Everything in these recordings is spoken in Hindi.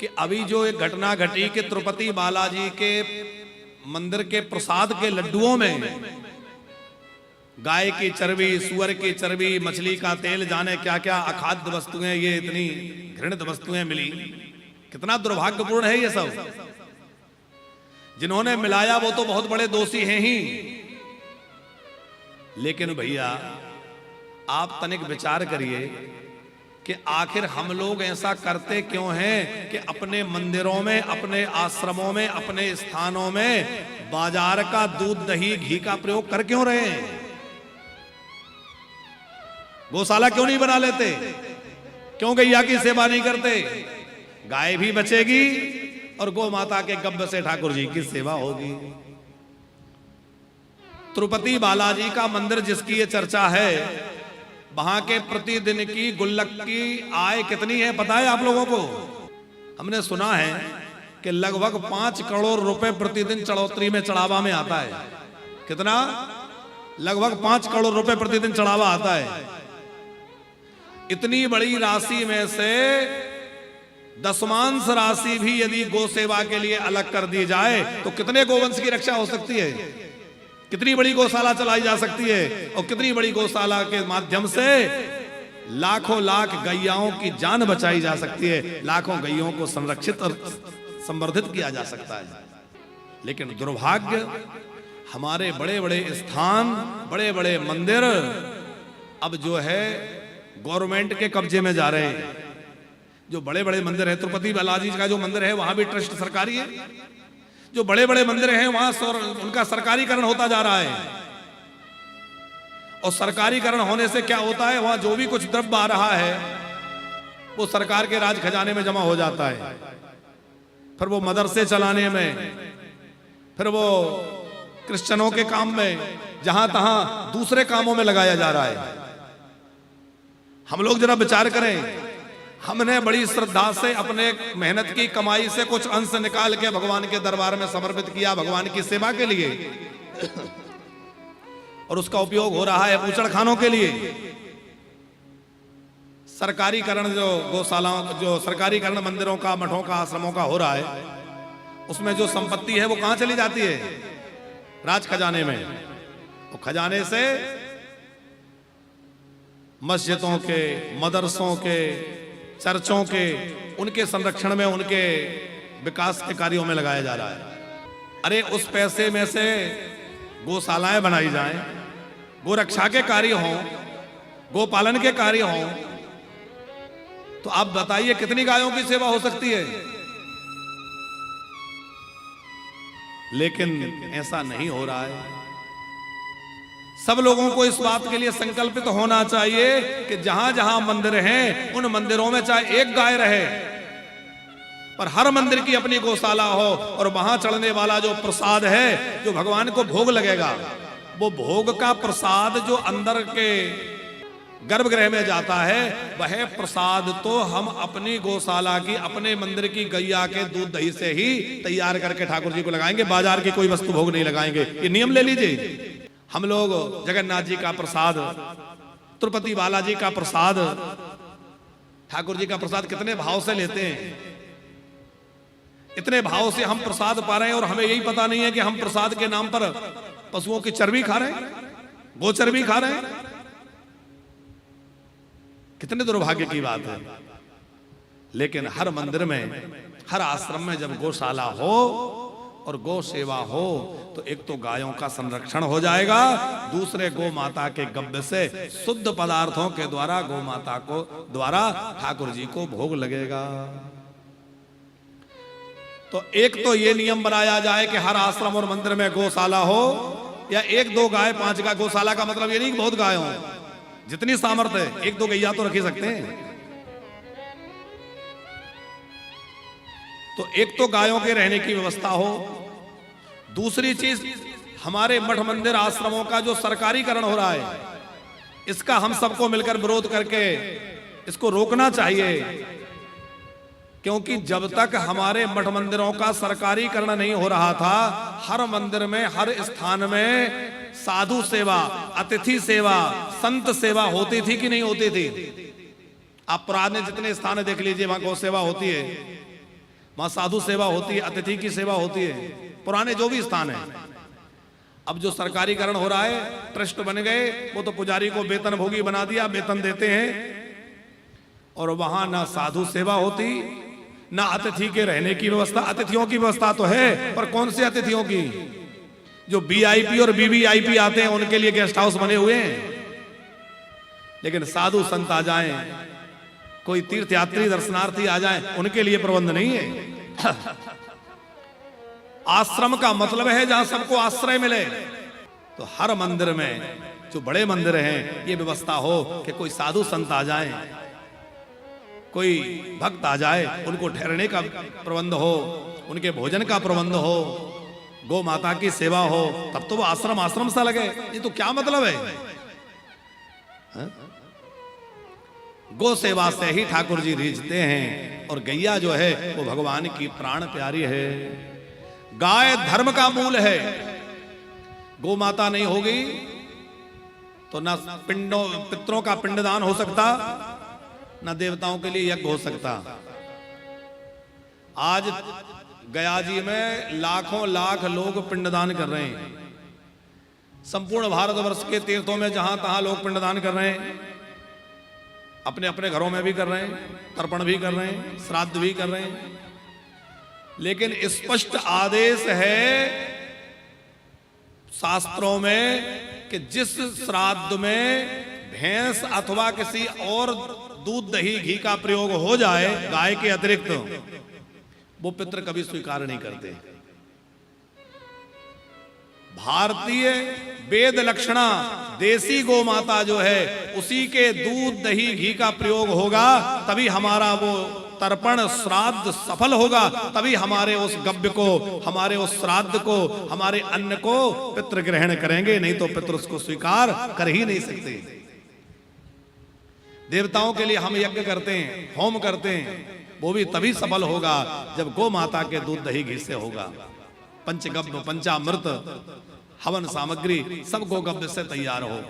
कि अभी जो एक घटना घटी कि तिरुपति बालाजी के मंदिर के प्रसाद के लड्डुओं में गाय की चर्बी, सुअर की चर्बी, मछली का तेल, जाने क्या क्या अखाद्य वस्तुएं, ये इतनी घृणित वस्तुएं मिली। कितना दुर्भाग्यपूर्ण है ये सब। जिन्होंने मिलाया वो तो बहुत बड़े दोषी हैं ही, लेकिन भैया आप तनिक विचार करिए कि आखिर हम लोग ऐसा करते क्यों हैं कि अपने मंदिरों में, अपने आश्रमों में, अपने स्थानों में बाजार का दूध, दही, घी का प्रयोग कर क्यों रहे हैं? गौशाला क्यों नहीं बना लेते? क्यों गैया की सेवा नहीं करते? गाय भी बचेगी और गौ माता के गब्बर से ठाकुर जी की सेवा होगी। तिरुपति बालाजी का मंदिर जिसकी ये चर्चा है, वहां के प्रतिदिन की गुल्लक की आय कितनी है पता है आप लोगों को? हमने सुना है कि लगभग 5 करोड़ रुपए प्रतिदिन चढ़ोतरी में, चढ़ावा में आता है। कितना? लगभग 5 करोड़ रुपए प्रतिदिन चढ़ावा आता है। इतनी बड़ी राशि में से दशमांश राशि भी यदि गौ सेवा के लिए अलग कर दी जाए तो कितने गोवंश की रक्षा हो सकती है? कितनी बड़ी गौशाला चलाई जा सकती है? और कितनी बड़ी गौशाला के माध्यम से लाखों लाख गैयाओं की जान बचाई जा सकती है, लाखों गैयों को संरक्षित और संवर्धित किया जा सकता है। लेकिन दुर्भाग्य, हमारे बड़े बड़े स्थान, बड़े बड़े मंदिर अब जो है गवर्नमेंट के कब्जे में जा रहे हैं। जो बड़े बड़े मंदिर है, तिरुपति बालाजी का जो मंदिर है वहां भी ट्रस्ट सरकारी है। जो बड़े बड़े मंदिर हैं वहां उनका सरकारीकरण होता जा रहा है। और सरकारीकरण होने से क्या होता है, वहां जो भी कुछ द्रव्य आ रहा है वो सरकार के राज खजाने में जमा हो जाता है। फिर वो मदरसे चलाने में, फिर वो क्रिश्चियनों के काम में, जहां तहां दूसरे कामों में लगाया जा रहा है। हम लोग जरा विचार करें, हमने बड़ी श्रद्धा से अपने मेहनत की कमाई से कुछ अंश निकाल के भगवान के दरबार में समर्पित किया, भगवान की सेवा के लिए, और उसका उपयोग हो रहा है बूचड़खानों के लिए। सरकारीकरण जो गौशालाओं, जो सरकारीकरण मंदिरों का, मठों का, आश्रमों का हो रहा है, उसमें जो संपत्ति है वो कहां चली जाती है? राज खजाने में। वो खजाने से मस्जिदों के, मदरसों के, चर्चों के, उनके संरक्षण में, उनके विकास के कार्यों में लगाया जा रहा है। अरे उस पैसे में से गौशालाएं बनाई जाएं, गो रक्षा के कार्य हों, गो पालन के कार्य हों, तो आप बताइए कितनी गायों की सेवा हो सकती है? लेकिन ऐसा नहीं हो रहा है। सब लोगों को इस बात के लिए संकल्पित होना चाहिए कि जहां जहां मंदिर हैं उन मंदिरों में चाहे एक गाय रहे, पर हर मंदिर की अपनी गौशाला हो, और वहां चढ़ने वाला जो प्रसाद है, जो भगवान को भोग लगेगा, वो भोग का प्रसाद जो अंदर के गर्भगृह में जाता है, वह प्रसाद तो हम अपनी गौशाला की, अपने मंदिर की गैया के दूध दही से ही तैयार करके ठाकुर जी को लगाएंगे। बाजार की कोई वस्तु भोग नहीं लगाएंगे। ये नियम ले लीजिए। हम लोग जगन्नाथ जी का प्रसाद, तिरुपति बालाजी का प्रसाद, ठाकुर जी का प्रसाद कितने भाव से लेते हैं। इतने भाव से हम प्रसाद पा रहे हैं और हमें यही पता नहीं है कि हम प्रसाद के नाम पर पशुओं की चर्बी खा रहे हैं, गो चर्बी खा रहे हैं। कितने दुर्भाग्य की बात है। लेकिन हर मंदिर में, हर आश्रम में जब गौशाला हो और गौ सेवा हो तो एक तो गायों का संरक्षण हो जाएगा, दूसरे गौ माता के गब्बर से शुद्ध पदार्थों के द्वारा गौ माता को द्वारा ठाकुर जी को भोग लगेगा। तो एक तो ये नियम बनाया जाए कि हर आश्रम और मंदिर में गौशाला हो, या 1-2 गाय 5 गाय। गौशाला का मतलब ये नहीं कि बहुत गाय हो, जितनी सामर्थ्य है 1-2 गैया तो रख ही सकते हैं। तो एक तो गायों के रहने की व्यवस्था हो, दूसरी चीज हमारे मठ मंदिर आश्रमों का जो सरकारीकरण हो रहा है, इसका हम सबको मिलकर विरोध करके इसको रोकना चाहिए। क्योंकि जब तक हमारे मठ मंदिरों का सरकारीकरण नहीं हो रहा था, हर मंदिर में, हर स्थान में साधु सेवा, अतिथि सेवा, संत सेवा होती थी कि नहीं होती थी? आप पुराने जितने स्थान देख लीजिए, वहां गौ सेवा होती है। वहां साधु सेवा होती है, अतिथि की सेवा होती है, पुराने जो भी स्थान है। अब जो सरकारीकरण हो रहा है, ट्रस्ट बन गए, वो तो पुजारी को वेतन भोगी बना दिया, वेतन देते हैं, और वहां ना साधु सेवा होती, ना अतिथि के रहने की व्यवस्था। अतिथियों की व्यवस्था तो है, पर कौन से अतिथियों की? जो वीआईपी और वीवीआईपी आते हैं उनके लिए गेस्ट हाउस बने हुए हैं, लेकिन साधु संत आ जाएं, कोई तीर्थयात्री दर्शनार्थी आ जाएं, उनके लिए प्रबंध नहीं है। आश्रम का मतलब है जहां सबको आश्रय मिले। तो हर मंदिर में, जो बड़े मंदिर हैं, ये व्यवस्था हो कि कोई साधु संत आ जाएं, कोई भक्त आ जाए, उनको ठहरने का प्रबंध हो, उनके भोजन का प्रबंध हो, गौ माता की सेवा हो, तब तो वो आश्रम आश्रम सा लगे। ये तो क्या मतलब है? गौ सेवा से ही ठाकुर जी रीझते हैं, और गैया जो है वो भगवान की प्राण प्यारी है। गाय धर्म का मूल है। गौ माता नहीं होगी तो ना पितरों का पिंडदान हो सकता, ना देवताओं के लिए यज्ञ हो सकता। आज गया जी में लाखों लाख लोग पिंडदान कर रहे हैं। संपूर्ण भारतवर्ष के तीर्थों में जहां तहां लोग पिंडदान कर रहे हैं, अपने अपने घरों में भी कर रहे हैं, तर्पण भी कर रहे हैं, श्राद्ध भी कर रहे हैं, लेकिन स्पष्ट आदेश है शास्त्रों में कि जिस श्राद्ध में भैंस अथवा किसी और दूध दही घी का प्रयोग हो जाए गाय के अतिरिक्त, वो पितृ कभी स्वीकार नहीं करते। भारतीय वेद लक्षणा देसी गौ माता जो है, उसी के दूध दही घी का प्रयोग होगा, तभी हमारा वो तर्पण श्राद्ध सफल होगा, तभी हमारे उस गव्य को, हमारे उस श्राद्ध को, हमारे अन्न को पितृ ग्रहण करेंगे, नहीं तो पितृ उसको स्वीकार कर ही नहीं सकते। देवताओं के लिए हम यज्ञ करते हैं, होम करते हैं, वो भी तभी सफल होगा जब गौ माता के दूध दही घी से होगा। पंचगव्य, पंचामृत, हवन सामग्री सब गोगव्य से तैयार हो,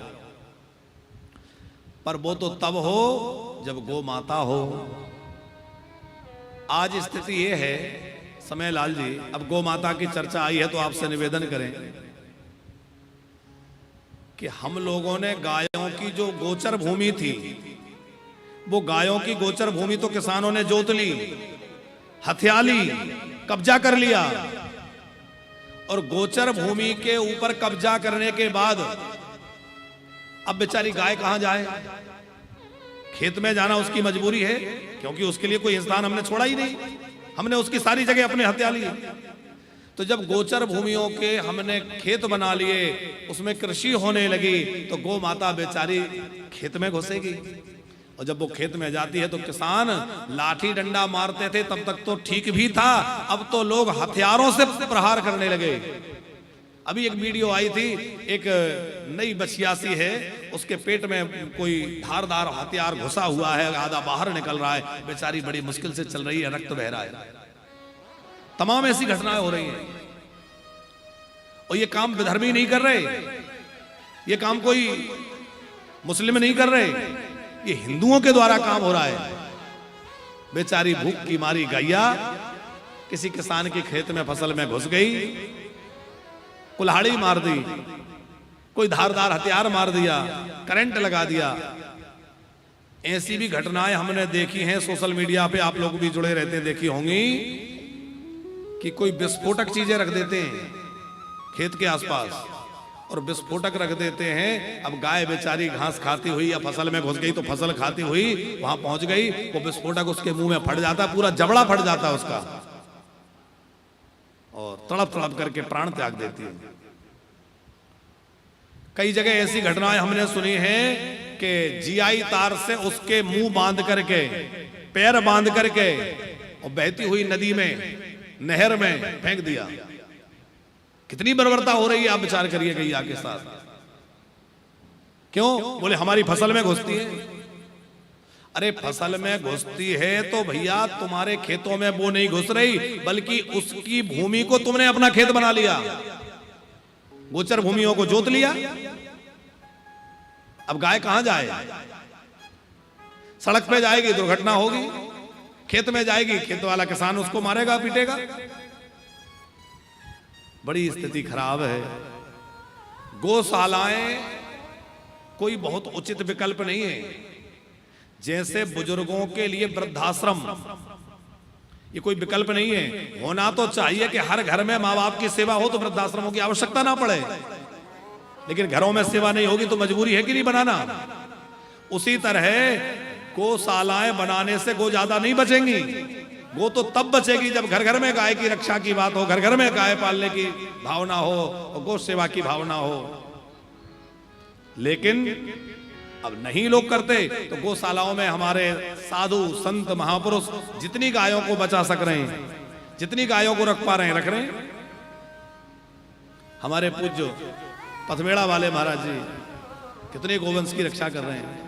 पर वो तो तब हो जब गौ माता हो। आज स्थिति ये है समय लाल जी, अब गौ माता की चर्चा आई है तो आपसे निवेदन करें कि हम लोगों ने गायों की जो गोचर भूमि थी, वो गायों की गोचर भूमि तो किसानों ने जोत ली, हथिया ली, कब्जा कर लिया, और गोचर भूमि के ऊपर कब्जा करने के बाद अब बेचारी गाय कहां जाए? खेत में जाना उसकी मजबूरी है, क्योंकि उसके लिए कोई स्थान हमने छोड़ा ही नहीं, हमने उसकी सारी जगह अपने हथिया ली। तो जब गोचर भूमियों के हमने खेत बना लिए, उसमें कृषि होने लगी, तो गौ माता बेचारी खेत में घुसेगी, और जब वो खेत में जाती है तो किसान लाठी डंडा मारते थे, तब तक तो ठीक भी था, अब तो लोग हथियारों से प्रहार करने लगे। अभी एक वीडियो आई थी, एक नई बछियासी है, उसके पेट में कोई धारदार हथियार घुसा हुआ है, आधा बाहर निकल रहा है, बेचारी बड़ी मुश्किल से चल रही है, रक्त बह रहा है। तमाम ऐसी घटनाएं हो रही हैं, और ये काम विधर्मी नहीं कर रहे, ये काम कोई मुस्लिम नहीं कर रहे, ये हिंदुओं के द्वारा काम हो रहा है। बेचारी भूख की मारी गैया किसी किसान के खेत में फसल में घुस गई, कुल्हाड़ी मार दी, कोई धारदार हथियार मार दिया, करंट लगा दिया। ऐसी भी घटनाएं हमने देखी हैं सोशल मीडिया पे, आप लोग भी जुड़े रहते हैं, देखी होंगी कि कोई विस्फोटक चीजें रख देते हैं खेत के आसपास, और विस्फोटक रख देते हैं। अब गाय बेचारी घास खाती हुई या फसल में घुस गई तो फसल खाती हुई वहां पहुंच गई, वो विस्फोटक उसके मुंह में फट जाता, पूरा जबड़ा फट जाता है उसका, और तड़प तड़प करके प्राण त्याग देती है। कई जगह ऐसी घटनाएं हमने सुनी हैं कि जीआई तार से उसके मुंह बांध करके, पैर बांध करके, और बहती हुई नदी में, नहर में फेंक दिया। कितनी बर्बरता हो रही है, आप विचार करिए गैया के साथ। क्यों? बोले हमारी फसल में घुसती है। अरे फसल में घुसती है तो भैया तुम्हारे खेतों में वो नहीं घुस रही, बल्कि उसकी भूमि को तुमने अपना खेत बना लिया, गोचर भूमियों को जोत लिया। अब गाय कहां जाए? सड़क पे जाएगी, दुर्घटना होगी, खेत में जाएगी, खेत वाला किसान उसको मारेगा पीटेगा। बड़ी स्थिति खराब है। गौशालाएं कोई बहुत उचित विकल्प नहीं है। जैसे बुजुर्गों के लिए वृद्धाश्रम ये कोई विकल्प नहीं है। होना तो चाहिए कि हर घर में माँ बाप की सेवा हो तो वृद्धाश्रमों की आवश्यकता ना पड़े, लेकिन घरों में सेवा नहीं होगी तो मजबूरी है कि नहीं बनाना। उसी तरह गौशालाएं बनाने से गौ ज्यादा नहीं बचेंगी। गौ तो तब बचेगी जब घर घर में गाय की रक्षा की बात हो, घर घर में गाय पालने की भावना हो और गौ सेवा की भावना हो। लेकिन अब नहीं लोग करते तो गौशालाओं में हमारे साधु संत महापुरुष जितनी गायों को बचा सक रहे हैं, जितनी गायों को रख पा रहे हैं रख रहे हैं। हमारे पूज्य पथमेड़ा वाले महाराज जी कितने गोवंश की रक्षा कर रहे हैं।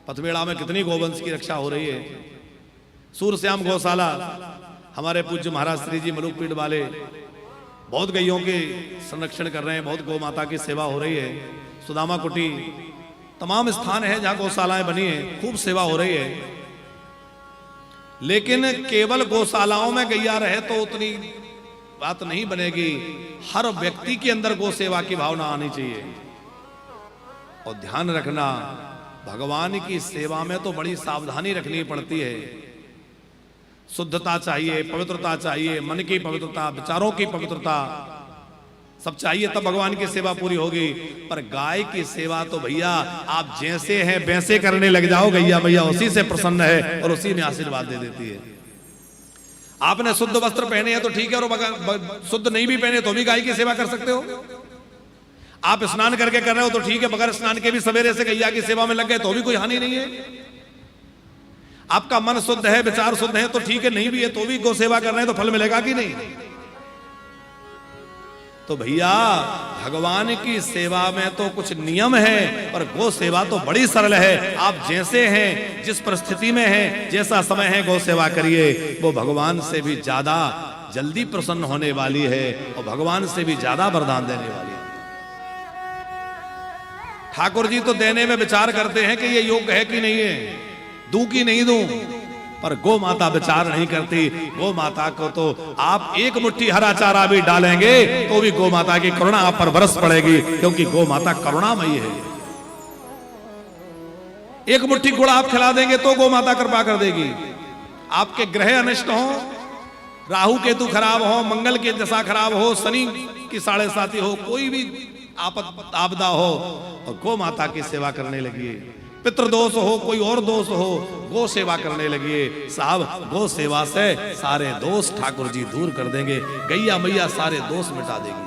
पथमेड़ा में कितनी गोवंश की रक्षा हो रही है। सूरश्याम गौशाला हमारे पूज्य महाराज श्री जी मलुकपीठ वाले बहुत गैयों के संरक्षण कर रहे हैं, बहुत गौ माता की सेवा हो रही है। सुदामा कुटी तमाम स्थान है जहां गौशालाएं बनी है, खूब सेवा हो रही है। लेकिन केवल गौशालाओं में गैया रहे तो उतनी बात नहीं बनेगी। हर व्यक्ति के अंदर गौ सेवा की भावना आनी चाहिए। और ध्यान रखना, भगवान की सेवा में तो बड़ी सावधानी रखनी पड़ती है। शुद्धता चाहिए, पवित्रता चाहिए, मन की पवित्रता, विचारों की पवित्रता सब चाहिए, तब भगवान की सेवा पूरी होगी। पर गाय की सेवा तो भैया आप जैसे हैं वैसे करने लग जाओ, गैया मैया उसी से प्रसन्न है और उसी में आशीर्वाद दे देती है। आपने शुद्ध वस्त्र पहने हैं तो ठीक है, और शुद्ध नहीं भी पहने तो भी गाय की सेवा कर सकते हो। आप स्नान करके कर रहे हो तो ठीक है, बगैर स्नान के भी सवेरे से गैया की सेवा में लग गए तो भी कोई हानि नहीं है। आपका मन शुद्ध है, विचार शुद्ध है तो ठीक है, नहीं भी है तो भी गौ सेवा कर रहे हैं तो फल मिलेगा कि नहीं। तो भैया भगवान की सेवा में तो कुछ नियम है, पर गौ सेवा तो बड़ी सरल है। आप जैसे हैं, जिस परिस्थिति में हैं, जैसा समय है, गौ सेवा करिए। वो भगवान से भी ज्यादा जल्दी प्रसन्न होने वाली है और भगवान से भी ज्यादा वरदान देने वाली है। ठाकुर जी तो देने में विचार करते हैं कि ये योग्य है कि नहीं है, दूं कि नहीं दूं, पर गौ माता विचार नहीं करती। गौ माता को तो आप एक मुट्ठी हरा चारा भी डालेंगे तो भी गौ माता की करुणा आप पर बरस पड़ेगी, क्योंकि गौ माता करुणामयी है। एक मुट्ठी गुड़ आप खिला देंगे तो गौ माता कृपा कर देगी। आपके ग्रह अनिष्ट हो, राहु केतु खराब हो, मंगल की दशा खराब हो, शनि की 7.5 हो, कोई भी आपदा हो, और गौ माता की सेवा करने लगिए। पितृदोष हो, कोई और दोष हो, गौ सेवा करने लगिए। साहब गौ सेवा से सारे दोष ठाकुर जी दूर कर देंगे। गैया मैया सारे दोष मिटा देगी।